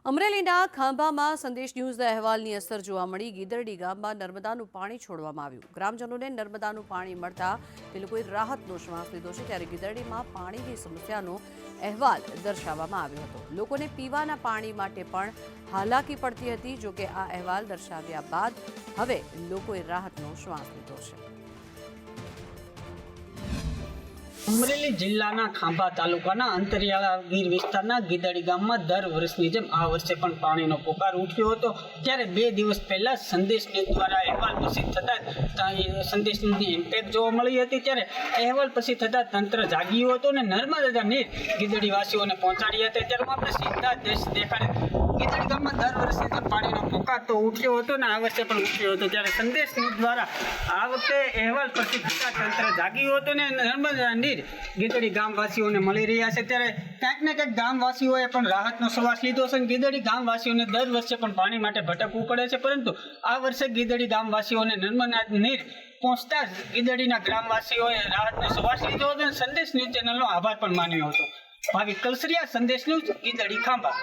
અમરેલીના ખાંભામાં સંદેશ ન્યૂઝના અહેવાલની અસર જોવા મળી। ગીદરડી ગામમાં નર્મદાનું પાણી છોડવામાં આવ્યું। ગ્રામજનોને નર્મદાનું પાણી મળતા તે લોકોએ રાહતનો શ્વાસ લીધો છે, ત્યારે ગીદરડીમાં પાણીની સમસ્યાનો અહેવાલ દર્શાવવામાં આવ્યો હતો। લોકોને પીવાના પાણી માટે પણ હાલાકી પડતી હતી। જો કે આ અહેવાલ દર્શાવ્યા બાદ હવે લોકોએ રાહતનો શ્વાસ લીધો છે। અમરેલી જિલ્લાના ખાંભા તાલુકાના અંતરિયાળા ગીર વિસ્તારના ગીદડી ગામમાં દર વર્ષની જેમ આ વર્ષે પણ પાણીનો પોકાર ઉઠ્યો હતો। ત્યારે 2 દિવસ પહેલા સંદેશ ન્યૂઝ દ્વારા અહેવાલ પછી થતાં સંદેશ ન્યૂઝની ઇમ્પેક્ટ જોવા મળી હતી। ત્યારે અહેવાલ પછી થતાં તંત્ર જાગ્યું હતું અને નર્મદા નીર ગીદડી વાસીઓને પહોંચાડી હતી। ત્યારે આપણે સીધા દેશ દેખાડે ગીદડી ગામમાં દર વર્ષે જેમ પાણીનો પોકાર તો ઉઠ્યો હતો ને આ વર્ષે પણ ઉઠ્યો હતો। ત્યારે સંદેશ ન્યૂઝ દ્વારા આ વખતે અહેવાલ પછી થતાં તંત્ર જાગ્યું હતું ને નર્મદા નીર ગીદડી ગામવાસીઓને મળી રહ્યા છે। ત્યારે ક્યાંક ને ક્યાંક ગામવાસીઓએ પણ રાહતનો શ્વાસ લીધો છે। ગીદડી ગામવાસીઓને દર વર્ષે પણ પાણી માટે ભટકવું પડે છે, પરંતુ આ વર્ષે ગીદડી ગામવાસીઓને નર્મદા નીર પહોંચતા જ ગીદડીના ગ્રામવાસીઓએ રાહતનો શ્વાસ લીધો હતો અને સંદેશ ન્યૂઝ ચેનલનો આભાર પણ માન્યો હતો। ભાવિક કલસરિયા, સંદેશ ન્યૂઝ, ગીદડી, ખાંભા।